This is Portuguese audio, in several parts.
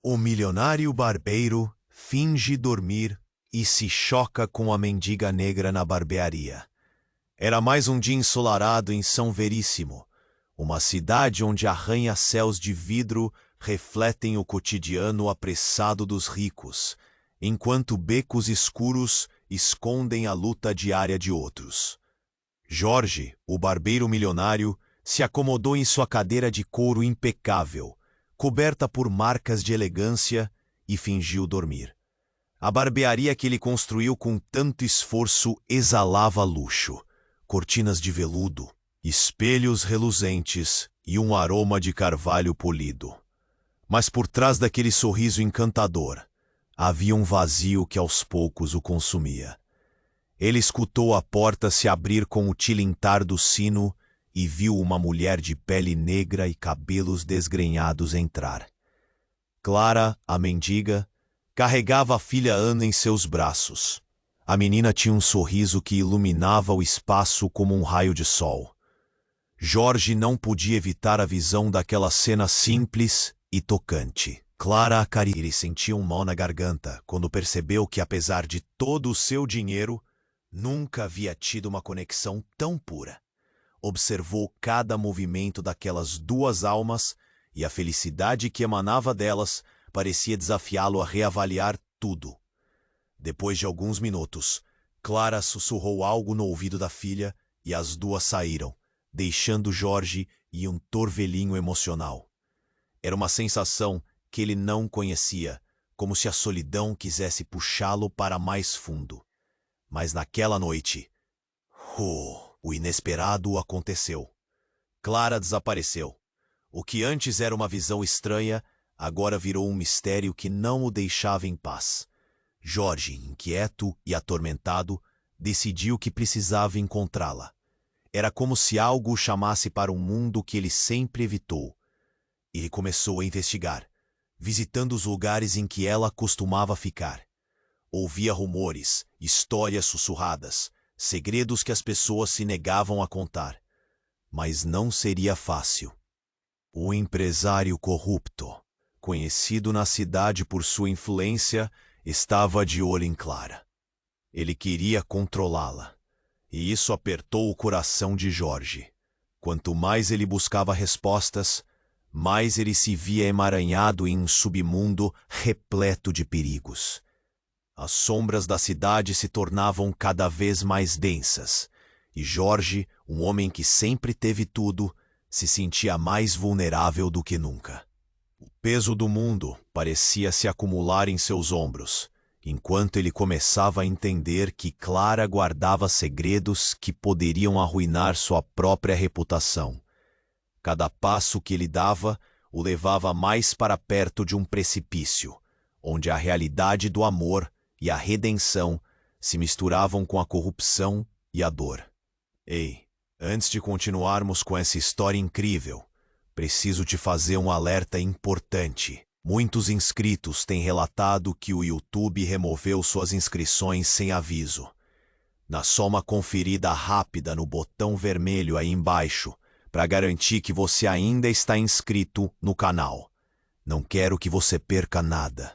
O milionário barbeiro finge dormir e se choca com a mendiga negra na barbearia. Era mais um dia ensolarado em São Veríssimo, uma cidade onde arranha-céus de vidro refletem o cotidiano apressado dos ricos, enquanto becos escuros escondem a luta diária de outros. Jorge, o barbeiro milionário, se acomodou em sua cadeira de couro impecável, coberta por marcas de elegância, e fingiu dormir. A barbearia que ele construiu com tanto esforço exalava luxo, cortinas de veludo, espelhos reluzentes e um aroma de carvalho polido. Mas por trás daquele sorriso encantador, havia um vazio que aos poucos o consumia. Ele escutou a porta se abrir com o tilintar do sino e viu uma mulher de pele negra e cabelos desgrenhados entrar. Clara, a mendiga, carregava a filha Ana em seus braços. A menina tinha um sorriso que iluminava o espaço como um raio de sol. Jorge não podia evitar a visão daquela cena simples e tocante. Clara acariciou. Ele sentia um mal na garganta quando percebeu que, apesar de todo o seu dinheiro, nunca havia tido uma conexão tão pura. Observou cada movimento daquelas duas almas e a felicidade que emanava delas parecia desafiá-lo a reavaliar tudo. Depois de alguns minutos, Clara sussurrou algo no ouvido da filha e as duas saíram, deixando Jorge em um torvelinho emocional. Era uma sensação que ele não conhecia, como se a solidão quisesse puxá-lo para mais fundo. Mas naquela noite, o inesperado aconteceu. Clara desapareceu. O que antes era uma visão estranha, agora virou um mistério que não o deixava em paz. Jorge, inquieto e atormentado, decidiu que precisava encontrá-la. Era como se algo o chamasse para um mundo que ele sempre evitou. Ele começou a investigar, visitando os lugares em que ela costumava ficar. Ouvia rumores, histórias sussurradas, segredos que as pessoas se negavam a contar. Mas não seria fácil. O empresário corrupto, conhecido na cidade por sua influência, estava de olho em Clara. Ele queria controlá-la, e isso apertou o coração de Jorge. Quanto mais ele buscava respostas, mais ele se via emaranhado em um submundo repleto de perigos. As sombras da cidade se tornavam cada vez mais densas, e Jorge, um homem que sempre teve tudo, se sentia mais vulnerável do que nunca. O peso do mundo parecia se acumular em seus ombros, enquanto ele começava a entender que Clara guardava segredos que poderiam arruinar sua própria reputação. Cada passo que ele dava o levava mais para perto de um precipício, onde a realidade do amor e a redenção se misturavam com a corrupção e a dor. Ei, antes de continuarmos com essa história incrível, preciso te fazer um alerta importante. Muitos inscritos têm relatado que o YouTube removeu suas inscrições sem aviso. Dá só uma conferida rápida no botão vermelho aí embaixo para garantir que você ainda está inscrito no canal. Não quero que você perca nada.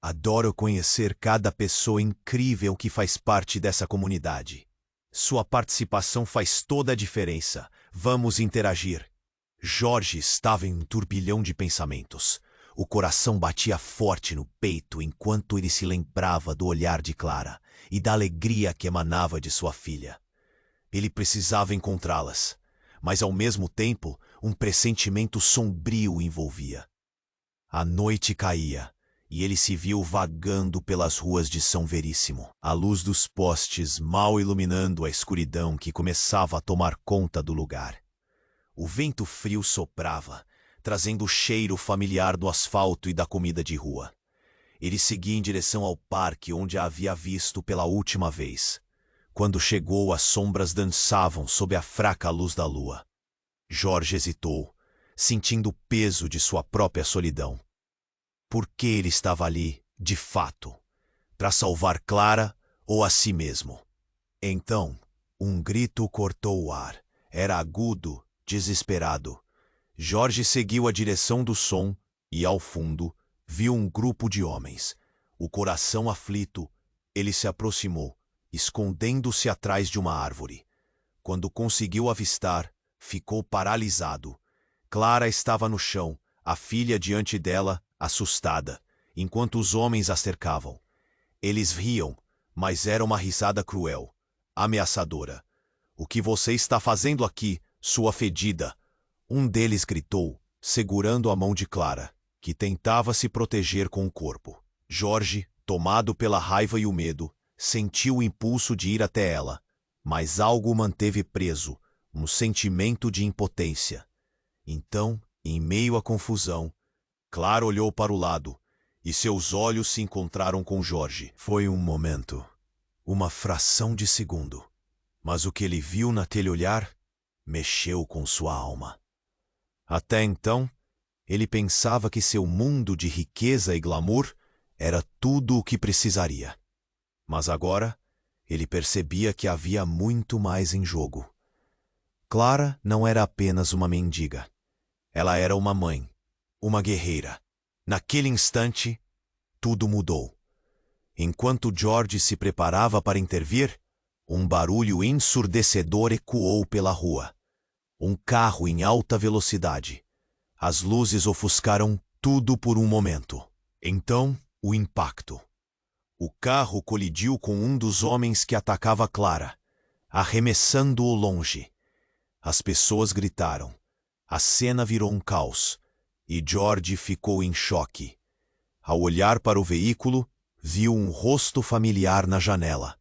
Adoro conhecer cada pessoa incrível que faz parte dessa comunidade. Sua participação faz toda a diferença. Vamos interagir. Jorge estava em um turbilhão de pensamentos. O coração batia forte no peito enquanto ele se lembrava do olhar de Clara e da alegria que emanava de sua filha. Ele precisava encontrá-las, mas ao mesmo tempo um pressentimento sombrio o envolvia. A noite caía e ele se viu vagando pelas ruas de São Veríssimo, a luz dos postes mal iluminando a escuridão que começava a tomar conta do lugar. O vento frio soprava, trazendo o cheiro familiar do asfalto e da comida de rua. Ele seguia em direção ao parque onde a havia visto pela última vez. Quando chegou, as sombras dançavam sob a fraca luz da lua. Jorge hesitou, sentindo o peso de sua própria solidão. Por que ele estava ali, de fato? Para salvar Clara ou a si mesmo? Então, um grito cortou o ar. Era agudo, desesperado. Jorge seguiu a direção do som e, ao fundo, viu um grupo de homens. O coração aflito, ele se aproximou, escondendo-se atrás de uma árvore. Quando conseguiu avistar, ficou paralisado. Clara estava no chão, a filha diante dela, assustada, enquanto os homens a cercavam. Eles riam, mas era uma risada cruel, ameaçadora. "O que você está fazendo aqui, sua fedida?" Um deles gritou, segurando a mão de Clara, que tentava se proteger com o corpo. Jorge, tomado pela raiva e o medo, sentiu o impulso de ir até ela, mas algo o manteve preso, um sentimento de impotência. Então, em meio à confusão, Clara olhou para o lado, e seus olhos se encontraram com Jorge. Foi um momento, uma fração de segundo, mas o que ele viu naquele olhar mexeu com sua alma. Até então, ele pensava que seu mundo de riqueza e glamour era tudo o que precisaria. Mas agora, ele percebia que havia muito mais em jogo. Clara não era apenas uma mendiga. Ela era uma mãe, uma guerreira. Naquele instante, tudo mudou. Enquanto George se preparava para intervir, um barulho ensurdecedor ecoou pela rua. Um carro em alta velocidade. As luzes ofuscaram tudo por um momento. Então, o impacto. O carro colidiu com um dos homens que atacava Clara, arremessando-o longe. As pessoas gritaram. A cena virou um caos, e George ficou em choque. Ao olhar para o veículo, viu um rosto familiar na janela.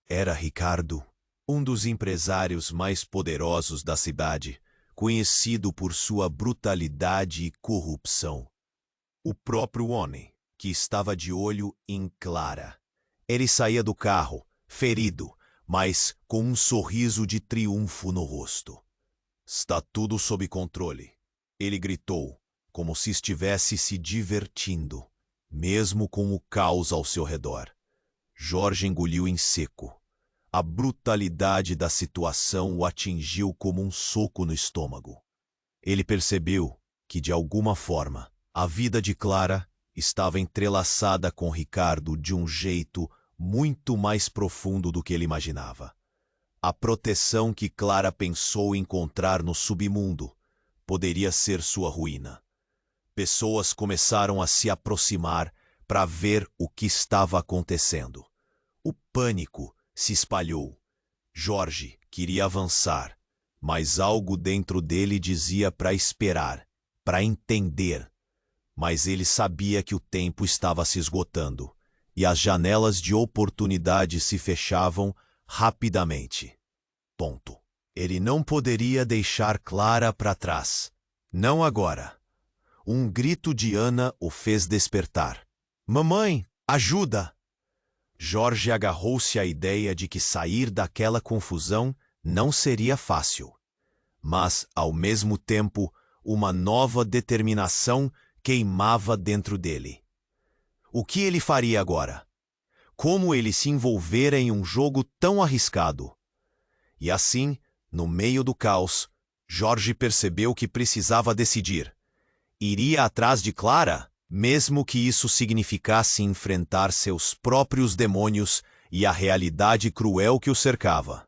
Era Ricardo, um dos empresários mais poderosos da cidade, conhecido por sua brutalidade e corrupção. O próprio homem, que estava de olho em Clara. Ele saía do carro, ferido, mas com um sorriso de triunfo no rosto. "Está tudo sob controle", ele gritou, como se estivesse se divertindo, mesmo com o caos ao seu redor. Jorge engoliu em seco. A brutalidade da situação o atingiu como um soco no estômago. Ele percebeu que, de alguma forma, a vida de Clara estava entrelaçada com Ricardo de um jeito muito mais profundo do que ele imaginava. A proteção que Clara pensou encontrar no submundo poderia ser sua ruína. Pessoas começaram a se aproximar para ver o que estava acontecendo. O pânico se espalhou. Jorge queria avançar, mas algo dentro dele dizia para esperar, para entender. Mas ele sabia que o tempo estava se esgotando, e as janelas de oportunidade se fechavam rapidamente. Ponto. Ele não poderia deixar Clara para trás. Não agora. Um grito de Ana o fez despertar. "Mamãe, ajuda!" Jorge agarrou-se à ideia de que sair daquela confusão não seria fácil. Mas, ao mesmo tempo, uma nova determinação queimava dentro dele. O que ele faria agora? Como ele se envolvera em um jogo tão arriscado? E assim, no meio do caos, Jorge percebeu que precisava decidir. Iria atrás de Clara, mesmo que isso significasse enfrentar seus próprios demônios e a realidade cruel que o cercava.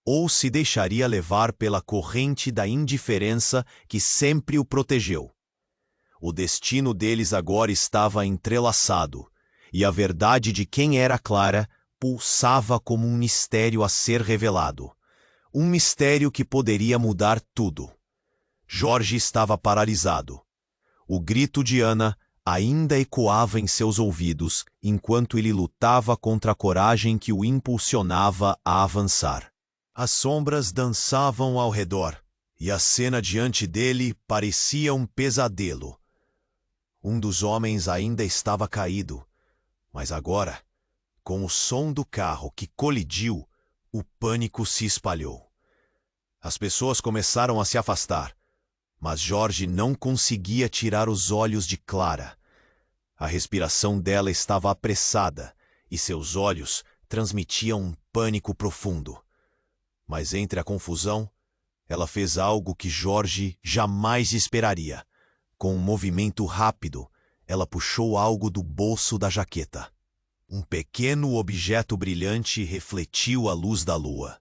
Ou se deixaria levar pela corrente da indiferença que sempre o protegeu. O destino deles agora estava entrelaçado, e a verdade de quem era Clara pulsava como um mistério a ser revelado. Um mistério que poderia mudar tudo. Jorge estava paralisado. O grito de Ana ainda ecoava em seus ouvidos enquanto ele lutava contra a coragem que o impulsionava a avançar. As sombras dançavam ao redor, e a cena diante dele parecia um pesadelo. Um dos homens ainda estava caído, mas agora, com o som do carro que colidiu, o pânico se espalhou. As pessoas começaram a se afastar, mas Jorge não conseguia tirar os olhos de Clara. A respiração dela estava apressada e seus olhos transmitiam um pânico profundo. Mas entre a confusão, ela fez algo que Jorge jamais esperaria. Com um movimento rápido, ela puxou algo do bolso da jaqueta. Um pequeno objeto brilhante refletiu a luz da lua.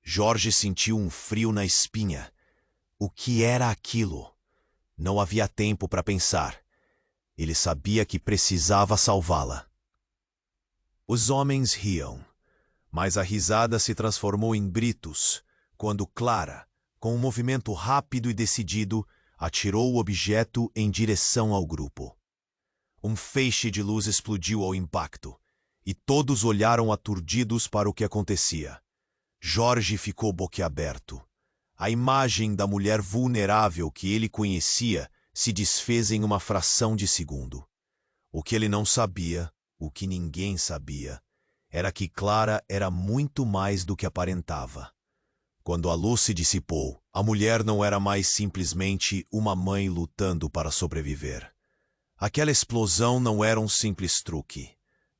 Jorge sentiu um frio na espinha. O que era aquilo? Não havia tempo para pensar. Ele sabia que precisava salvá-la. Os homens riam, mas a risada se transformou em gritos quando Clara, com um movimento rápido e decidido, atirou o objeto em direção ao grupo. Um feixe de luz explodiu ao impacto, e todos olharam aturdidos para o que acontecia. Jorge ficou boquiaberto. A imagem da mulher vulnerável que ele conhecia se desfez em uma fração de segundo. O que ele não sabia, o que ninguém sabia, era que Clara era muito mais do que aparentava. Quando a luz se dissipou, a mulher não era mais simplesmente uma mãe lutando para sobreviver. Aquela explosão não era um simples truque.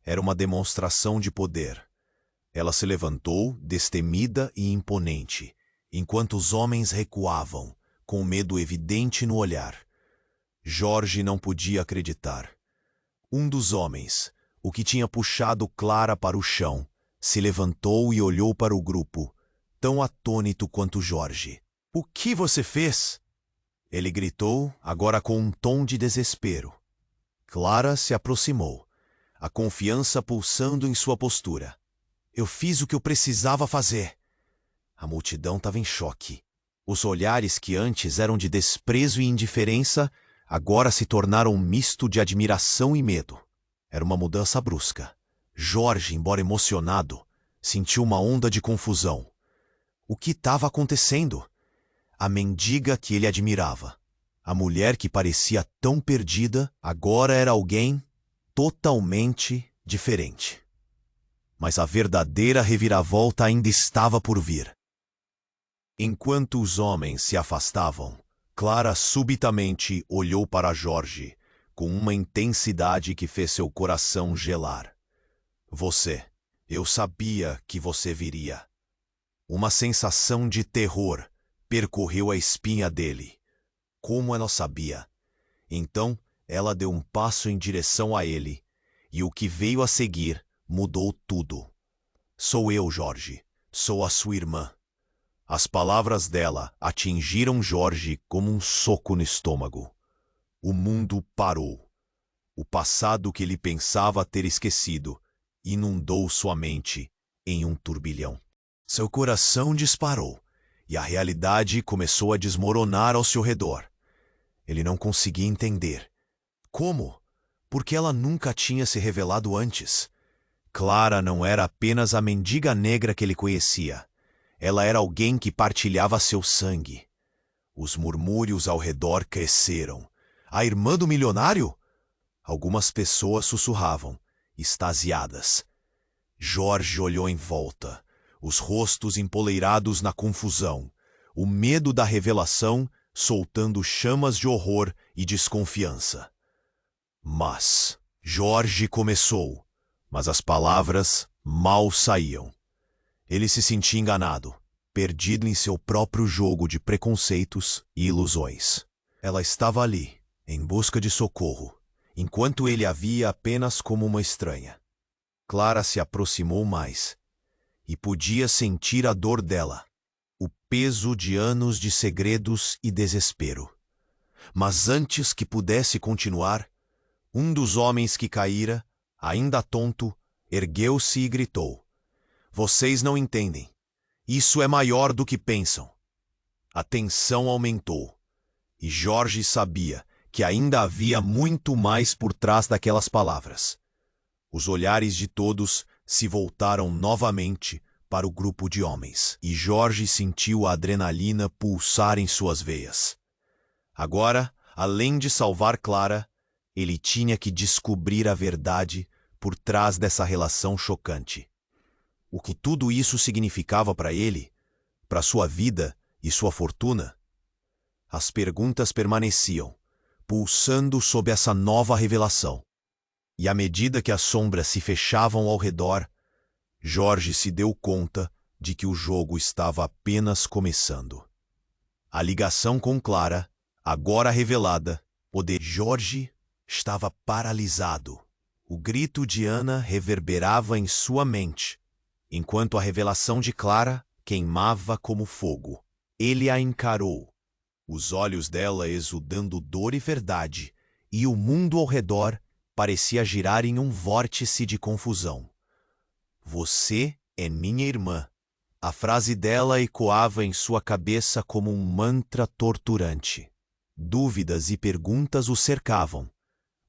Era uma demonstração de poder. Ela se levantou, destemida e imponente, enquanto os homens recuavam, com medo evidente no olhar. Jorge não podia acreditar. Um dos homens, o que tinha puxado Clara para o chão, se levantou e olhou para o grupo, tão atônito quanto Jorge. — O que você fez? Ele gritou, agora com um tom de desespero. Clara se aproximou, a confiança pulsando em sua postura. — Eu fiz o que eu precisava fazer. A multidão estava em choque. Os olhares que antes eram de desprezo e indiferença, agora se tornaram um misto de admiração e medo. Era uma mudança brusca. Jorge, embora emocionado, sentiu uma onda de confusão. O que estava acontecendo? A mendiga que ele admirava, a mulher que parecia tão perdida, agora era alguém totalmente diferente. Mas a verdadeira reviravolta ainda estava por vir. Enquanto os homens se afastavam, Clara subitamente olhou para Jorge, com uma intensidade que fez seu coração gelar. — Eu sabia que você viria. Uma sensação de terror percorreu a espinha dele. Como ela sabia? Então, ela deu um passo em direção a ele, e o que veio a seguir mudou tudo. — Sou eu, Jorge. Sou a sua irmã. As palavras dela atingiram Jorge como um soco no estômago. O mundo parou. O passado que ele pensava ter esquecido inundou sua mente em um turbilhão. Seu coração disparou e a realidade começou a desmoronar ao seu redor. Ele não conseguia entender. Como? Porque ela nunca tinha se revelado antes. Clara não era apenas a mendiga negra que ele conhecia. Ela era alguém que partilhava seu sangue. Os murmúrios ao redor cresceram. A irmã do milionário? Algumas pessoas sussurravam, extasiadas. Jorge olhou em volta, os rostos empoleirados na confusão, o medo da revelação soltando chamas de horror e desconfiança. Mas Jorge começou, mas as palavras mal saíam. Ele se sentia enganado, perdido em seu próprio jogo de preconceitos e ilusões. Ela estava ali, em busca de socorro, enquanto ele a via apenas como uma estranha. Clara se aproximou mais, e podia sentir a dor dela, o peso de anos de segredos e desespero. Mas antes que pudesse continuar, um dos homens que caíra, ainda tonto, ergueu-se e gritou: Vocês não entendem. Isso é maior do que pensam. A tensão aumentou, e Jorge sabia que ainda havia muito mais por trás daquelas palavras. Os olhares de todos se voltaram novamente para o grupo de homens, e Jorge sentiu a adrenalina pulsar em suas veias. Agora, além de salvar Clara, ele tinha que descobrir a verdade por trás dessa relação chocante. O que tudo isso significava para ele, para sua vida e sua fortuna? As perguntas permaneciam, pulsando sob essa nova revelação. E à medida que as sombras se fechavam ao redor, Jorge se deu conta de que o jogo estava apenas começando. A ligação com Clara, agora revelada, poderia... Jorge estava paralisado. O grito de Ana reverberava em sua mente, enquanto a revelação de Clara queimava como fogo. Ele a encarou, os olhos dela exudando dor e verdade, e o mundo ao redor parecia girar em um vórtice de confusão. Você é minha irmã. A frase dela ecoava em sua cabeça como um mantra torturante. Dúvidas e perguntas o cercavam,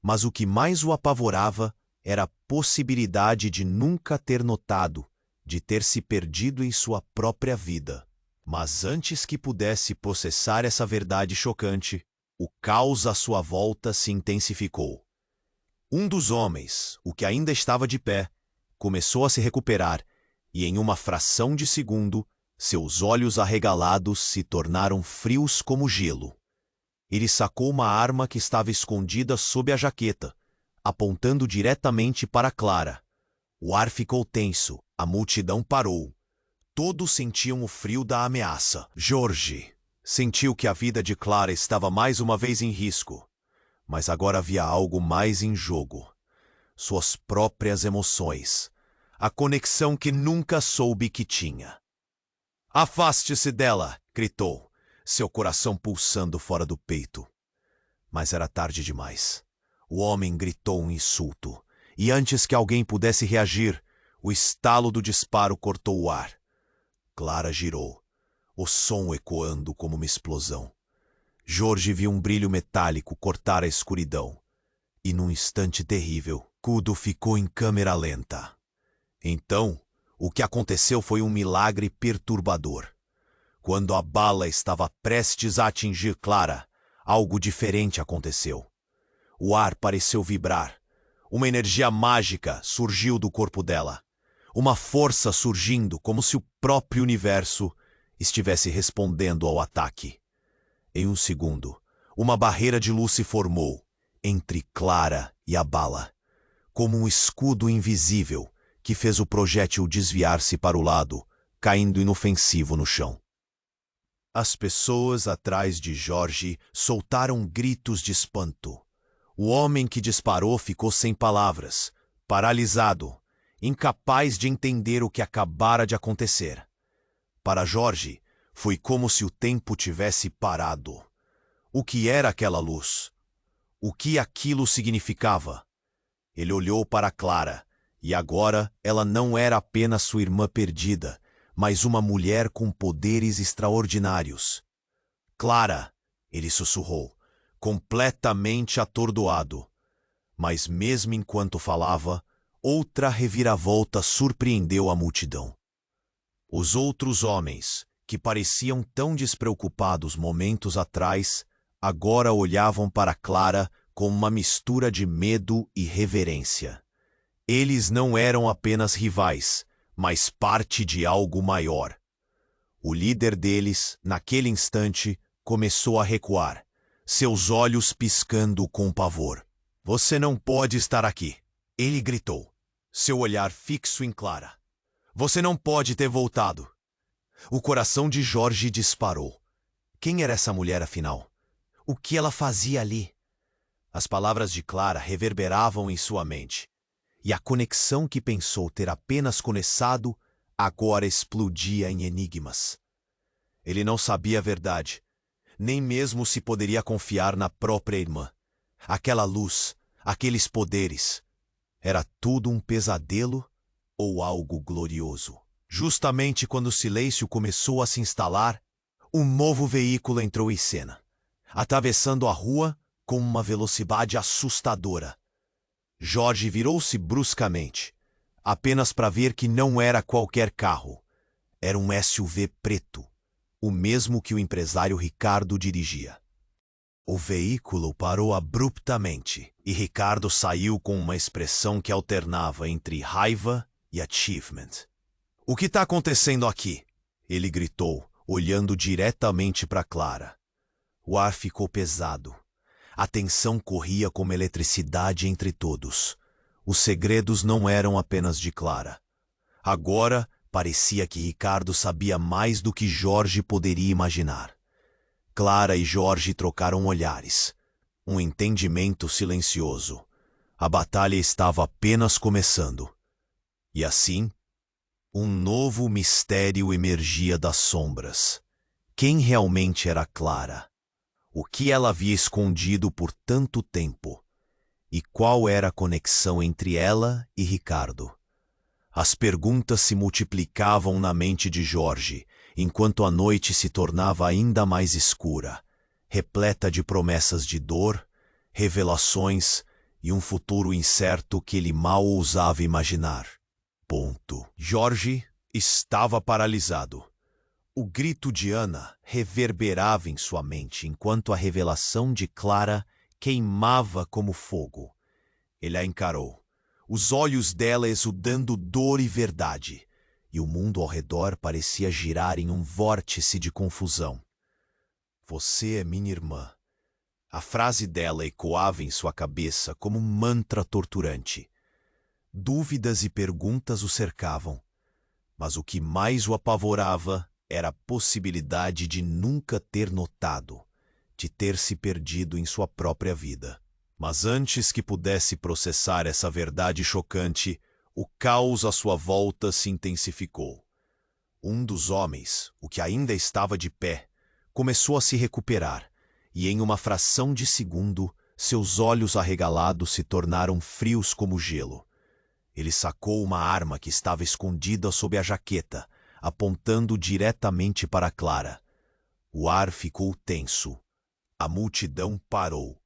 mas o que mais o apavorava era a possibilidade de nunca ter notado, de ter se perdido em sua própria vida. Mas antes que pudesse processar essa verdade chocante, o caos à sua volta se intensificou. Um dos homens, o que ainda estava de pé, começou a se recuperar e, em uma fração de segundo, seus olhos arregalados se tornaram frios como gelo. Ele sacou uma arma que estava escondida sob a jaqueta, apontando diretamente para Clara. O ar ficou tenso, a multidão parou. Todos sentiam o frio da ameaça. Jorge sentiu que a vida de Clara estava mais uma vez em risco. Mas agora havia algo mais em jogo. Suas próprias emoções. A conexão que nunca soube que tinha. "Afaste-se dela!" gritou, seu coração pulsando fora do peito. Mas era tarde demais. O homem gritou um insulto, e antes que alguém pudesse reagir, o estalo do disparo cortou o ar. Clara girou, o som ecoando como uma explosão. Jorge viu um brilho metálico cortar a escuridão, e num instante terrível, tudo ficou em câmera lenta. Então, o que aconteceu foi um milagre perturbador. Quando a bala estava prestes a atingir Clara, algo diferente aconteceu. O ar pareceu vibrar. Uma energia mágica surgiu do corpo dela. Uma força surgindo como se o próprio universo estivesse respondendo ao ataque. Em um segundo, uma barreira de luz se formou entre Clara e a bala, como um escudo invisível que fez o projétil desviar-se para o lado, caindo inofensivo no chão. As pessoas atrás de Jorge soltaram gritos de espanto. O homem que disparou ficou sem palavras, paralisado, incapaz de entender o que acabara de acontecer. Para Jorge, foi como se o tempo tivesse parado. O que era aquela luz? O que aquilo significava? Ele olhou para Clara, e agora ela não era apenas sua irmã perdida, mas uma mulher com poderes extraordinários. "Clara!" ele sussurrou, completamente atordoado. Mas mesmo enquanto falava, outra reviravolta surpreendeu a multidão. Os outros homens, que pareciam tão despreocupados momentos atrás, agora olhavam para Clara com uma mistura de medo e reverência. Eles não eram apenas rivais, mas parte de algo maior. O líder deles, naquele instante, começou a recuar, seus olhos piscando com pavor. "Você não pode estar aqui!" ele gritou, seu olhar fixo em Clara. "Você não pode ter voltado!" O coração de Jorge disparou. Quem era essa mulher, afinal? O que ela fazia ali? As palavras de Clara reverberavam em sua mente, e a conexão que pensou ter apenas começado agora explodia em enigmas. Ele não sabia a verdade, nem mesmo se poderia confiar na própria irmã. Aquela luz, aqueles poderes, era tudo um pesadelo ou algo glorioso? Justamente quando o silêncio começou a se instalar, um novo veículo entrou em cena, atravessando a rua com uma velocidade assustadora. Jorge virou-se bruscamente, apenas para ver que não era qualquer carro. Era um SUV preto, o mesmo que o empresário Ricardo dirigia. O veículo parou abruptamente e Ricardo saiu com uma expressão que alternava entre raiva e achievement. "O que está acontecendo aqui?" ele gritou, olhando diretamente para Clara. O ar ficou pesado. A tensão corria como eletricidade entre todos. Os segredos não eram apenas de Clara. Agora, parecia que Ricardo sabia mais do que Jorge poderia imaginar. Clara e Jorge trocaram olhares. um entendimento silencioso. A batalha estava apenas começando. E assim, um novo mistério emergia das sombras. Quem realmente era Clara? O que ela havia escondido por tanto tempo? E qual era a conexão entre ela e Ricardo? As perguntas se multiplicavam na mente de Jorge, enquanto a noite se tornava ainda mais escura, repleta de promessas de dor, revelações e um futuro incerto que ele mal ousava imaginar. Jorge estava paralisado. O grito de Ana reverberava em sua mente enquanto a revelação de Clara queimava como fogo. Ele a encarou, os olhos dela exudando dor e verdade, e o mundo ao redor parecia girar em um vórtice de confusão. Você é minha irmã. A frase dela ecoava em sua cabeça como um mantra torturante. Dúvidas e perguntas o cercavam, mas o que mais o apavorava era a possibilidade de nunca ter notado, de ter se perdido em sua própria vida. Mas antes que pudesse processar essa verdade chocante, o caos à sua volta se intensificou. Um dos homens, o que ainda estava de pé, começou a se recuperar, e em uma fração de segundo, seus olhos arregalados se tornaram frios como gelo. Ele sacou uma arma que estava escondida sob a jaqueta, apontando diretamente para Clara. O ar ficou tenso. A multidão parou.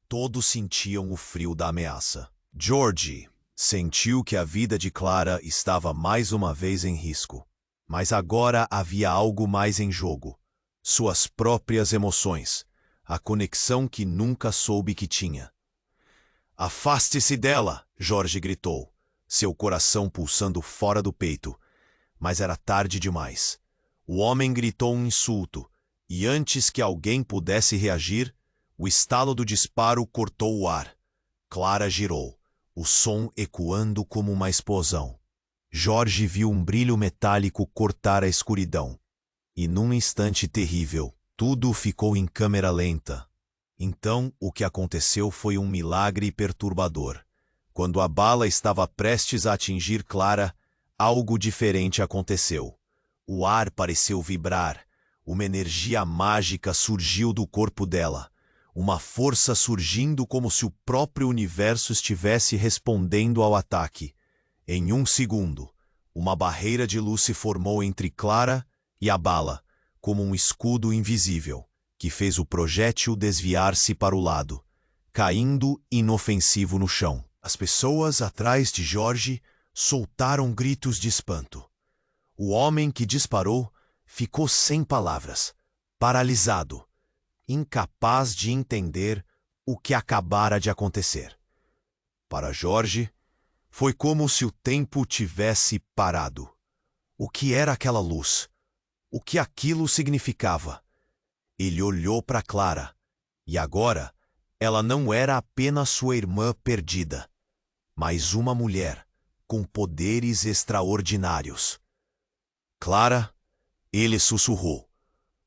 Todos sentiam o frio da ameaça. George sentiu que a vida de Clara estava mais uma vez em risco. Mas agora havia algo mais em jogo. Suas próprias emoções. A conexão que nunca soube que tinha. "Afaste-se dela!" George gritou, seu coração pulsando fora do peito. Mas era tarde demais. O homem gritou um insulto, e antes que alguém pudesse reagir, o estalo do disparo cortou o ar. Clara girou, o som ecoando como uma explosão. Jorge viu um brilho metálico cortar a escuridão. E num instante terrível, tudo ficou em câmera lenta. Então, o que aconteceu foi um milagre perturbador. Quando a bala estava prestes a atingir Clara, algo diferente aconteceu. O ar pareceu vibrar. Uma energia mágica surgiu do corpo dela. Uma força surgindo como se o próprio universo estivesse respondendo ao ataque. Em um segundo, uma barreira de luz se formou entre Clara e a bala, como um escudo invisível, que fez o projétil desviar-se para o lado, caindo inofensivo no chão. As pessoas atrás de Jorge soltaram gritos de espanto. O homem que disparou ficou sem palavras, paralisado, incapaz de entender o que acabara de acontecer. Para Jorge, foi como se o tempo tivesse parado. O que era aquela luz? O que aquilo significava? Ele olhou para Clara, e agora ela não era apenas sua irmã perdida, mas uma mulher com poderes extraordinários. "Clara", ele sussurrou,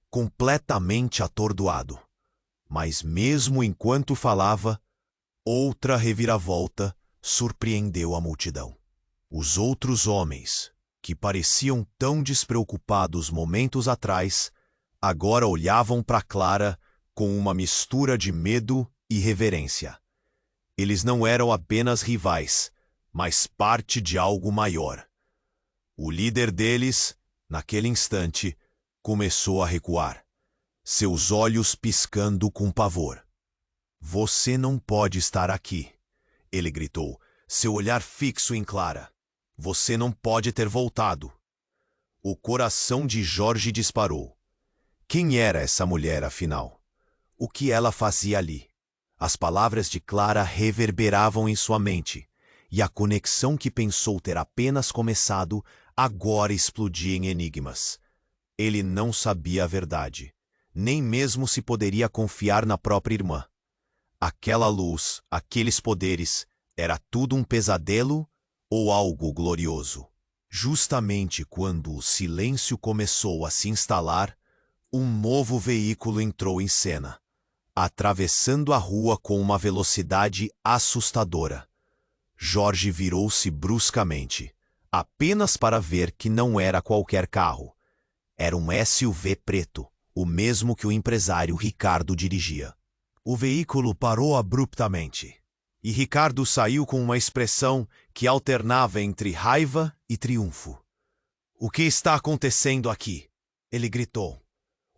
completamente atordoado. Mas mesmo enquanto falava, outra reviravolta surpreendeu a multidão. Os outros homens, que pareciam tão despreocupados momentos atrás, agora olhavam para Clara com uma mistura de medo e reverência. Eles não eram apenas rivais, mas parte de algo maior. O líder deles, naquele instante, começou a recuar, seus olhos piscando com pavor. "Você não pode estar aqui", ele gritou, seu olhar fixo em Clara. "Você não pode ter voltado." O coração de Jorge disparou. Quem era essa mulher, afinal? O que ela fazia ali? As palavras de Clara reverberavam em sua mente, e a conexão que pensou ter apenas começado agora explodia em enigmas. Ele não sabia a verdade, nem mesmo se poderia confiar na própria irmã. Aquela luz, aqueles poderes, era tudo um pesadelo ou algo glorioso? Justamente quando o silêncio começou a se instalar, um novo veículo entrou em cena. atravessando a rua com uma velocidade assustadora. Jorge virou-se bruscamente, apenas para ver que não era qualquer carro. Era um SUV preto, o mesmo que o empresário Ricardo dirigia. O veículo parou abruptamente, e Ricardo saiu com uma expressão que alternava entre raiva e triunfo. "O que está acontecendo aqui?" ele gritou,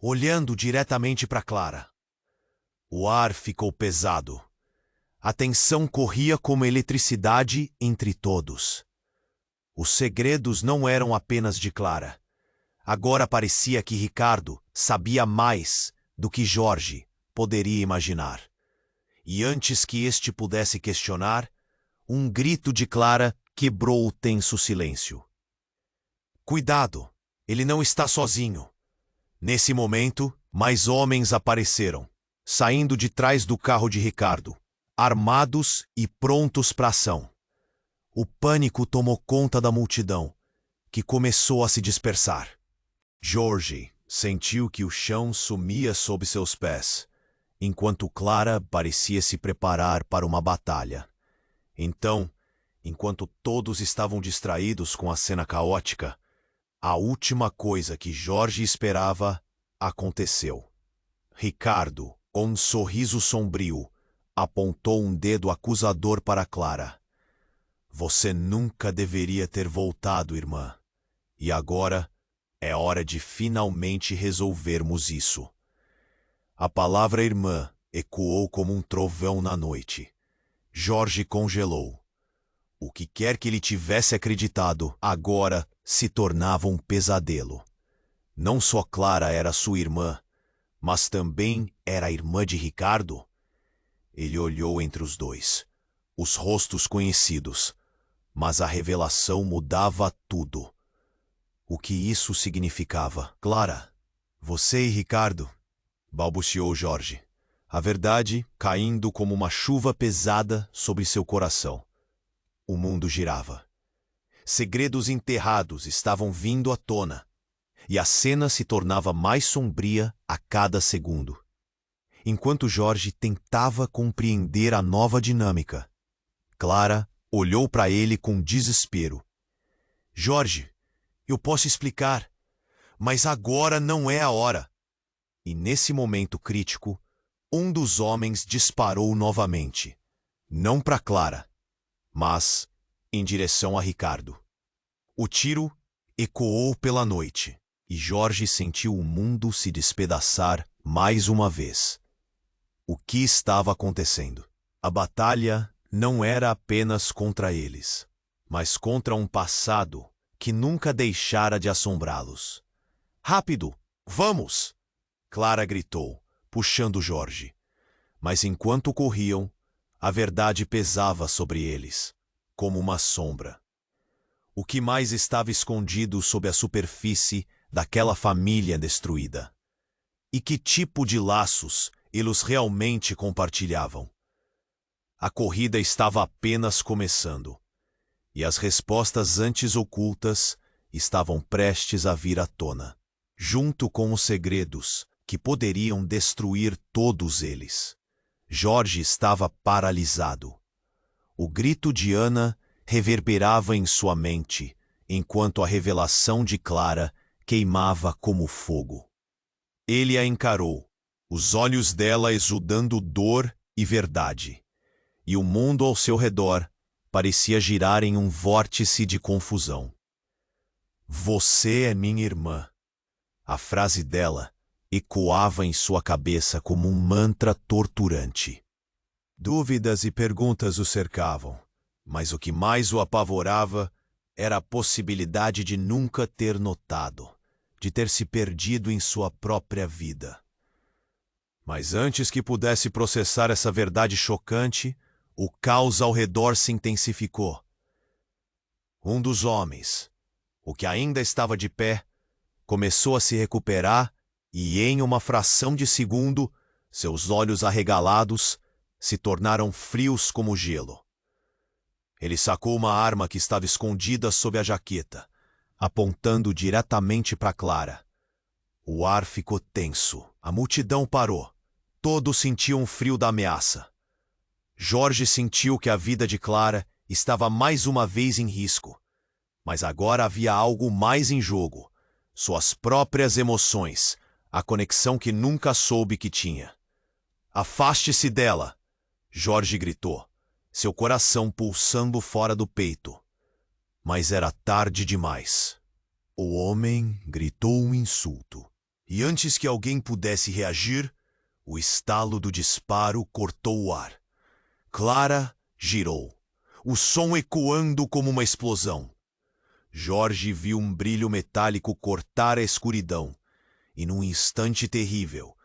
olhando diretamente para Clara. O ar ficou pesado. A tensão corria como eletricidade entre todos. Os segredos não eram apenas de Clara. Agora parecia que Ricardo sabia mais do que Jorge poderia imaginar. E antes que este pudesse questionar, um grito de Clara quebrou o tenso silêncio. "Cuidado, ele não está sozinho." Nesse momento, mais homens apareceram, saindo de trás do carro de Ricardo, armados e prontos para ação. O pânico tomou conta da multidão, que começou a se dispersar. Jorge sentiu que o chão sumia sob seus pés, enquanto Clara parecia se preparar para uma batalha. Então, enquanto todos estavam distraídos com a cena caótica, a última coisa que Jorge esperava aconteceu. Ricardo, com um sorriso sombrio, apontou um dedo acusador para Clara. "Você nunca deveria ter voltado, irmã. E agora é hora de finalmente resolvermos isso." A palavra irmã ecoou como um trovão na noite. Jorge congelou. O que quer que ele tivesse acreditado, agora se tornava um pesadelo. Não só Clara era sua irmã, mas também era a irmã de Ricardo. Ele olhou entre os dois, os rostos conhecidos, mas a revelação mudava tudo. O que isso significava? "Clara, você e Ricardo", balbuciou Jorge, a verdade caindo como uma chuva pesada sobre seu coração. O mundo girava. Segredos enterrados estavam vindo à tona, e a cena se tornava mais sombria a cada segundo. Enquanto Jorge tentava compreender a nova dinâmica, Clara olhou para ele com desespero. "Jorge, eu posso explicar, mas agora não é a hora." E nesse momento crítico, um dos homens disparou novamente, não para Clara, mas em direção a Ricardo. O tiro ecoou pela noite, e Jorge sentiu o mundo se despedaçar mais uma vez. O que estava acontecendo? A batalha não era apenas contra eles, mas contra um passado que nunca deixara de assombrá-los. "Rápido, vamos!" Clara gritou, puxando Jorge. Mas enquanto corriam, a verdade pesava sobre eles, como uma sombra. O que mais estava escondido sob a superfície daquela família destruída? E que tipo de laços eles realmente compartilhavam? A corrida estava apenas começando, e as respostas antes ocultas estavam prestes a vir à tona, junto com os segredos que poderiam destruir todos eles. Jorge estava paralisado. O grito de Ana reverberava em sua mente, enquanto a revelação de Clara queimava como fogo. Ele a encarou, os olhos dela exudando dor e verdade, e o mundo ao seu redor parecia girar em um vórtice de confusão. "Você é minha irmã." A frase dela ecoava em sua cabeça como um mantra torturante. Dúvidas e perguntas o cercavam, mas o que mais o apavorava era a possibilidade de nunca ter notado, de ter se perdido em sua própria vida. Mas antes que pudesse processar essa verdade chocante, o caos ao redor se intensificou. Um dos homens, o que ainda estava de pé, começou a se recuperar e, em uma fração de segundo, seus olhos arregalados se tornaram frios como gelo. Ele sacou uma arma que estava escondida sob a jaqueta, apontando diretamente para Clara. O ar ficou tenso. A multidão parou, Todos sentiam o frio da ameaça. Jorge sentiu que a vida de Clara estava mais uma vez em risco. Mas agora havia algo mais em jogo. Suas próprias emoções, a conexão que nunca soube que tinha. Afaste-se dela, Jorge gritou, seu coração pulsando fora do peito. Mas era tarde demais. O homem gritou um insulto. E antes que alguém pudesse reagir, o estalo do disparo cortou o ar. Clara girou, o som ecoando como uma explosão. Jorge viu um brilho metálico cortar a escuridão, e num instante terrível,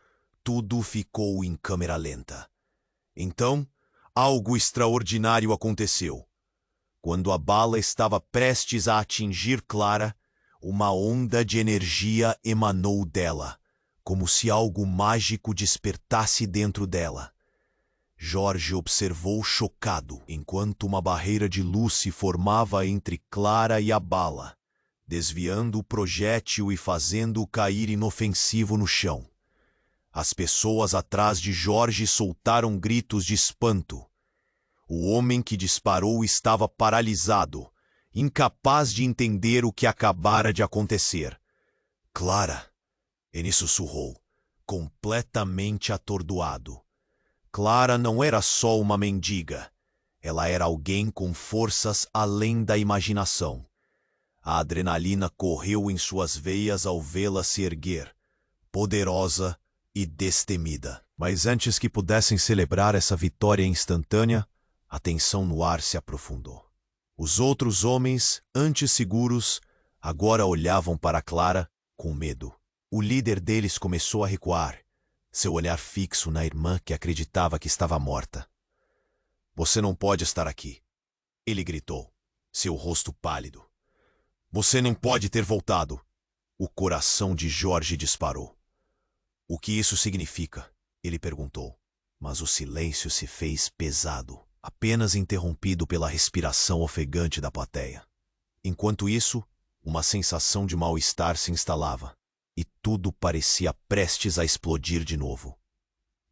tudo ficou em câmera lenta. Então, algo extraordinário aconteceu. Quando a bala estava prestes a atingir Clara, uma onda de energia emanou dela, como se algo mágico despertasse dentro dela. Jorge observou chocado, enquanto uma barreira de luz se formava entre Clara e a bala, desviando o projétil e fazendo-o cair inofensivo no chão. As pessoas atrás de Jorge soltaram gritos de espanto. O homem que disparou estava paralisado, incapaz de entender o que acabara de acontecer. Clara, ele sussurrou, completamente atordoado. Clara não era só uma mendiga. Ela era alguém com forças além da imaginação. A adrenalina correu em suas veias ao vê-la se erguer, poderosa e destemida. Mas antes que pudessem celebrar essa vitória instantânea, a tensão no ar se aprofundou. Os outros homens, antes seguros, agora olhavam para Clara com medo. O líder deles começou a recuar, seu olhar fixo na irmã que acreditava que estava morta. Você não pode estar aqui, ele gritou, seu rosto pálido. Você não pode ter voltado. O coração de Jorge disparou. O que isso significa? Ele perguntou, mas o silêncio se fez pesado, apenas interrompido pela respiração ofegante da plateia. Enquanto isso, uma sensação de mal-estar se instalava, e tudo parecia prestes a explodir de novo.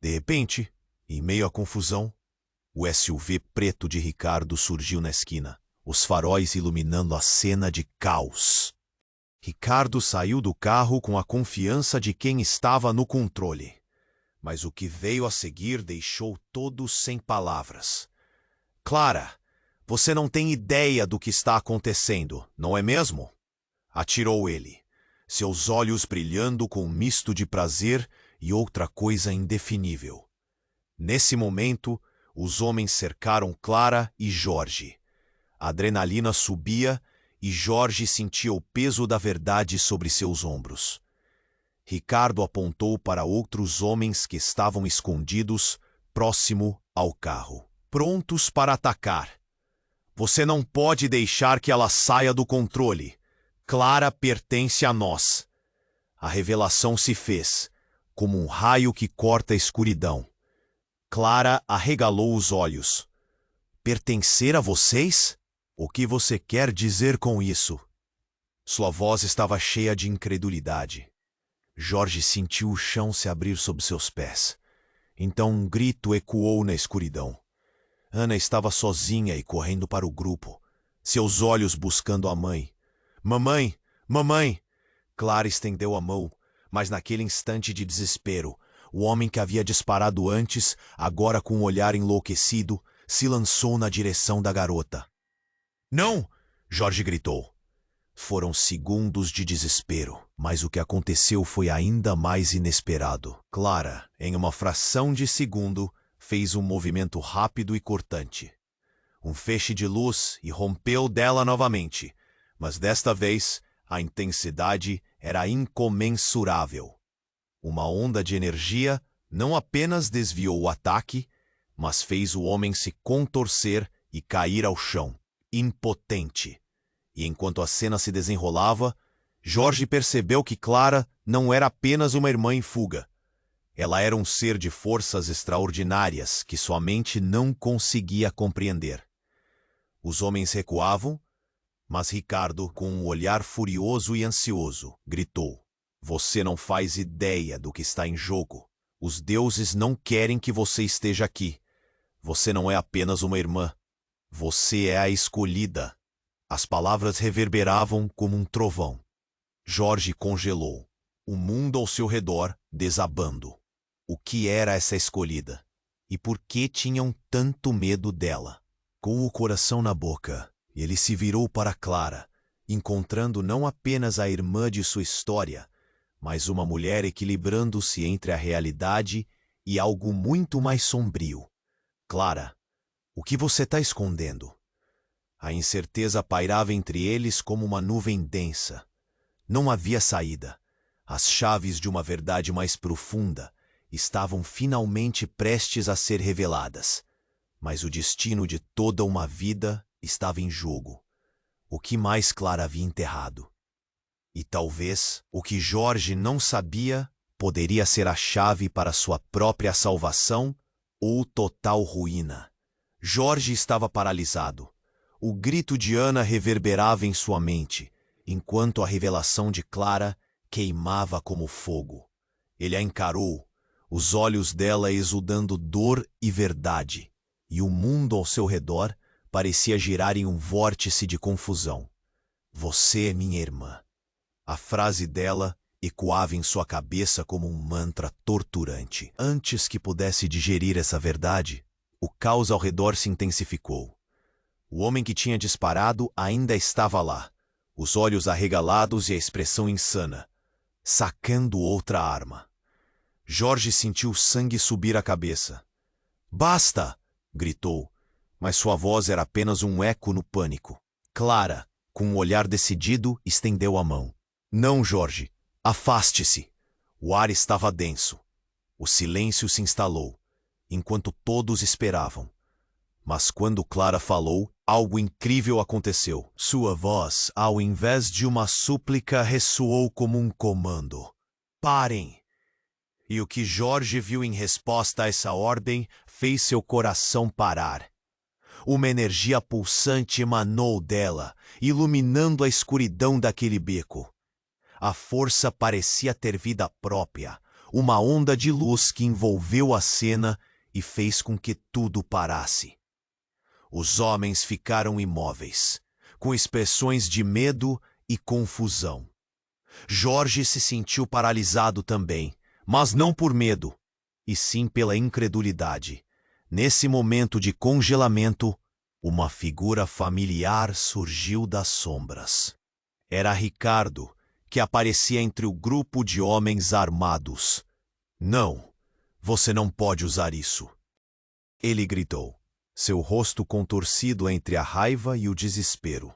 De repente, em meio à confusão, o SUV preto de Ricardo surgiu na esquina, os faróis iluminando a cena de caos. Ricardo saiu do carro com a confiança de quem estava no controle. Mas o que veio a seguir deixou todos sem palavras. Clara, você não tem ideia do que está acontecendo, não é mesmo? Atirou ele, seus olhos brilhando com um misto de prazer e outra coisa indefinível. Nesse momento, os homens cercaram Clara e Jorge. A adrenalina subia e Jorge sentia o peso da verdade sobre seus ombros. Ricardo apontou para outros homens que estavam escondidos próximo ao carro, prontos para atacar. Você não pode deixar que ela saia do controle. Clara pertence a nós. A revelação se fez, como um raio que corta a escuridão. Clara arregalou os olhos. Pertencer a vocês? O que você quer dizer com isso? Sua voz estava cheia de incredulidade. Jorge sentiu o chão se abrir sob seus pés. Então um grito ecoou na escuridão. Ana estava sozinha e correndo para o grupo, seus olhos buscando a mãe. Mamãe! Mamãe! Clara estendeu a mão, mas naquele instante de desespero, o homem que havia disparado antes, agora com um olhar enlouquecido, se lançou na direção da garota. Não! Jorge gritou. Foram segundos de desespero, mas o que aconteceu foi ainda mais inesperado. Clara, em uma fração de segundo, fez um movimento rápido e cortante. Um feixe de luz irrompeu dela novamente, mas desta vez a intensidade era incomensurável. Uma onda de energia não apenas desviou o ataque, mas fez o homem se contorcer e cair ao chão, impotente. E enquanto a cena se desenrolava, Jorge percebeu que Clara não era apenas uma irmã em fuga. Ela era um ser de forças extraordinárias que sua mente não conseguia compreender. Os homens recuavam, mas Ricardo, com um olhar furioso e ansioso, gritou: Você não faz ideia do que está em jogo. Os deuses não querem que você esteja aqui. Você não é apenas uma irmã. Você é a escolhida. As palavras reverberavam como um trovão. Jorge congelou, o mundo ao seu redor desabando. O que era essa escolhida? E por que tinham tanto medo dela? Com o coração na boca, ele se virou para Clara, encontrando não apenas a irmã de sua história, mas uma mulher equilibrando-se entre a realidade e algo muito mais sombrio. Clara, o que você está escondendo? A incerteza pairava entre eles como uma nuvem densa. Não havia saída. As chaves de uma verdade mais profunda estavam finalmente prestes a ser reveladas. Mas o destino de toda uma vida estava em jogo. O que mais Clara havia enterrado? E talvez o que Jorge não sabia poderia ser a chave para sua própria salvação ou total ruína. Jorge estava paralisado. O grito de Ana reverberava em sua mente, enquanto a revelação de Clara queimava como fogo. Ele a encarou, os olhos dela exudando dor e verdade, e o mundo ao seu redor parecia girar em um vórtice de confusão. Você é minha irmã. A frase dela ecoava em sua cabeça como um mantra torturante. Antes que pudesse digerir essa verdade, o caos ao redor se intensificou. O homem que tinha disparado ainda estava lá, os olhos arregalados e a expressão insana, sacando outra arma. Jorge sentiu sangue subir à cabeça. "Basta!" gritou, mas sua voz era apenas um eco no pânico. Clara, com um olhar decidido, estendeu a mão. "Não, Jorge, afaste-se!" O ar estava denso. O silêncio se instalou, enquanto todos esperavam. Mas quando Clara falou, algo incrível aconteceu. Sua voz, ao invés de uma súplica, ressoou como um comando. "Parem!" E o que Jorge viu em resposta a essa ordem fez seu coração parar. Uma energia pulsante emanou dela, iluminando a escuridão daquele beco. A força parecia ter vida própria, uma onda de luz que envolveu a cena e fez com que tudo parasse. Os homens ficaram imóveis, com expressões de medo e confusão. Jorge se sentiu paralisado também, mas não por medo, e sim pela incredulidade. Nesse momento de congelamento, uma figura familiar surgiu das sombras. Era Ricardo, que aparecia entre o grupo de homens armados. "Não, você não pode usar isso!" Ele gritou, seu rosto contorcido entre a raiva e o desespero.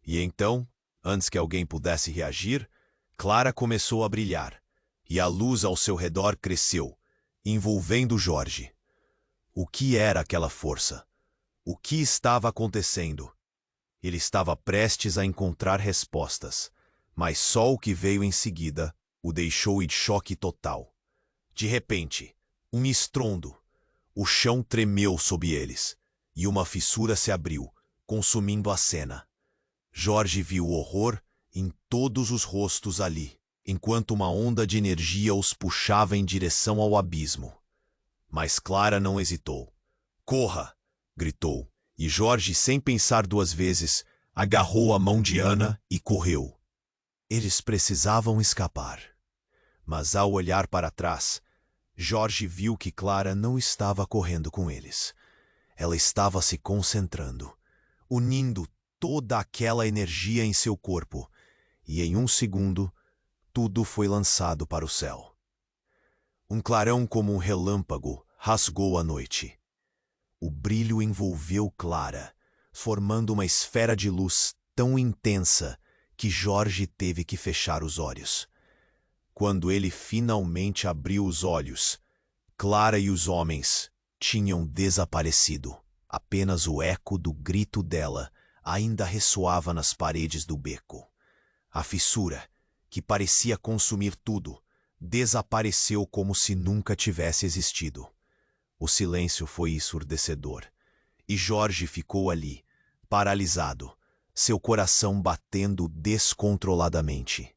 E então, antes que alguém pudesse reagir, Clara começou a brilhar, e a luz ao seu redor cresceu, envolvendo Jorge. O que era aquela força? O que estava acontecendo? Ele estava prestes a encontrar respostas, mas só o que veio em seguida o deixou em choque total. De repente, um estrondo. O chão tremeu sob eles, e uma fissura se abriu, consumindo a cena. Jorge viu o horror em todos os rostos ali, enquanto uma onda de energia os puxava em direção ao abismo. Mas Clara não hesitou. "Corra!" gritou, e Jorge, sem pensar duas vezes, agarrou a mão de Ana e correu. Eles precisavam escapar. Mas ao olhar para trás, Jorge viu que Clara não estava correndo com eles. Ela estava se concentrando, unindo toda aquela energia em seu corpo, e em um segundo, tudo foi lançado para o céu. Um clarão como um relâmpago rasgou a noite. O brilho envolveu Clara, formando uma esfera de luz tão intensa que Jorge teve que fechar os olhos. Quando ele finalmente abriu os olhos, Clara e os homens tinham desaparecido. Apenas o eco do grito dela ainda ressoava nas paredes do beco. A fissura, que parecia consumir tudo, desapareceu como se nunca tivesse existido. O silêncio foi ensurdecedor, e Jorge ficou ali, paralisado, seu coração batendo descontroladamente.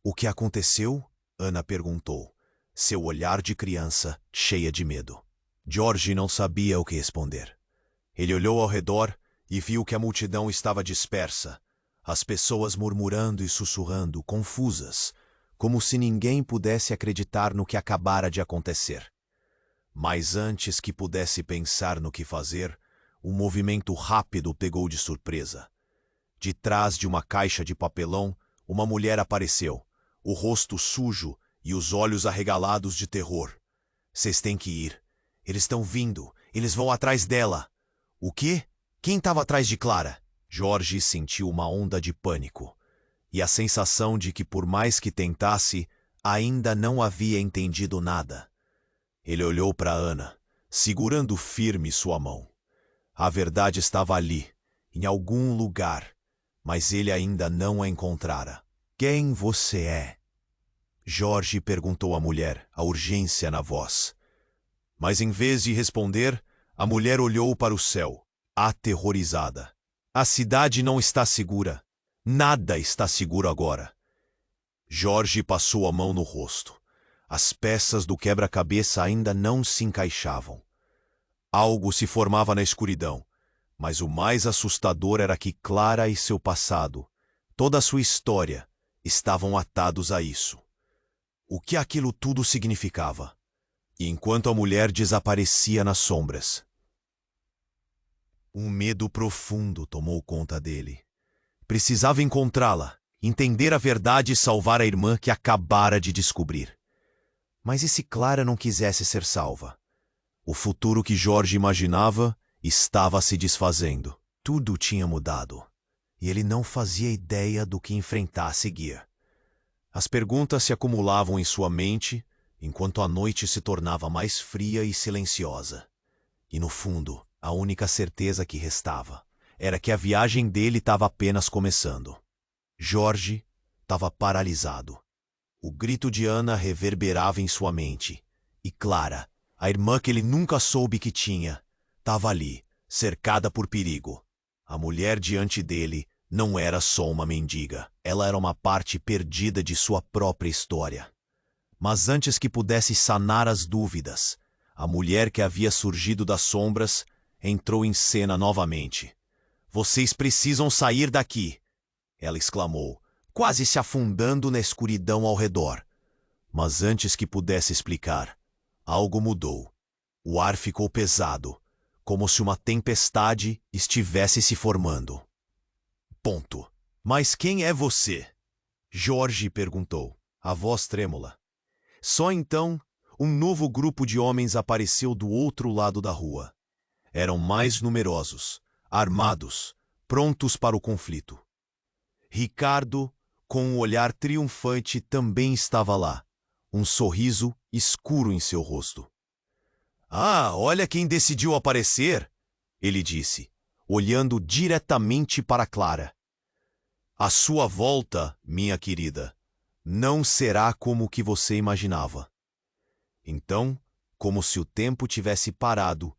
"O que aconteceu?" Ana perguntou, seu olhar de criança cheia de medo. George não sabia o que responder. Ele olhou ao redor e viu que a multidão estava dispersa, as pessoas murmurando e sussurrando, confusas, como se ninguém pudesse acreditar no que acabara de acontecer. Mas antes que pudesse pensar no que fazer, um movimento rápido o pegou de surpresa. De trás de uma caixa de papelão, uma mulher apareceu, o rosto sujo e os olhos arregalados de terror. "Vocês têm que ir. Eles estão vindo. Eles vão atrás dela." "O quê? Quem estava atrás de Clara?" George sentiu uma onda de pânico e a sensação de que, por mais que tentasse, ainda não havia entendido nada. Ele olhou para Ana, segurando firme sua mão. A verdade estava ali, em algum lugar, mas ele ainda não a encontrara. "Quem você é?" George perguntou à mulher, a urgência na voz. Mas em vez de responder, a mulher olhou para o céu, aterrorizada. "A cidade não está segura. Nada está seguro agora." George passou a mão no rosto. As peças do quebra-cabeça ainda não se encaixavam. Algo se formava na escuridão, mas o mais assustador era que Clara e seu passado, toda a sua história, estavam atados a isso. O que aquilo tudo significava? E enquanto a mulher desaparecia nas sombras, um medo profundo tomou conta dele. Precisava encontrá-la, entender a verdade e salvar a irmã que acabara de descobrir. Mas e se Clara não quisesse ser salva? O futuro que George imaginava estava se desfazendo. Tudo tinha mudado, e ele não fazia ideia do que enfrentar a seguir. As perguntas se acumulavam em sua mente, enquanto a noite se tornava mais fria e silenciosa. E no fundo, a única certeza que restava era que a viagem dele estava apenas começando. George estava paralisado. O grito de Ana reverberava em sua mente, e Clara, a irmã que ele nunca soube que tinha, estava ali, cercada por perigo. A mulher diante dele não era só uma mendiga, ela era uma parte perdida de sua própria história. Mas antes que pudesse sanar as dúvidas, a mulher que havia surgido das sombras entrou em cena novamente. "Vocês precisam sair daqui!" ela exclamou, quase se afundando na escuridão ao redor. Mas antes que pudesse explicar, algo mudou. O ar ficou pesado, como se uma tempestade estivesse se formando. Ponto. "Mas quem é você?" George perguntou, a voz trêmula. Só então, um novo grupo de homens apareceu do outro lado da rua. Eram mais numerosos, armados, prontos para o conflito. Ricardo, com um olhar triunfante, também estava lá, um sorriso escuro em seu rosto. "Ah, olha quem decidiu aparecer!" ele disse, olhando diretamente para Clara. "A sua volta, minha querida, não será como o que você imaginava." Então, como se o tempo tivesse parado,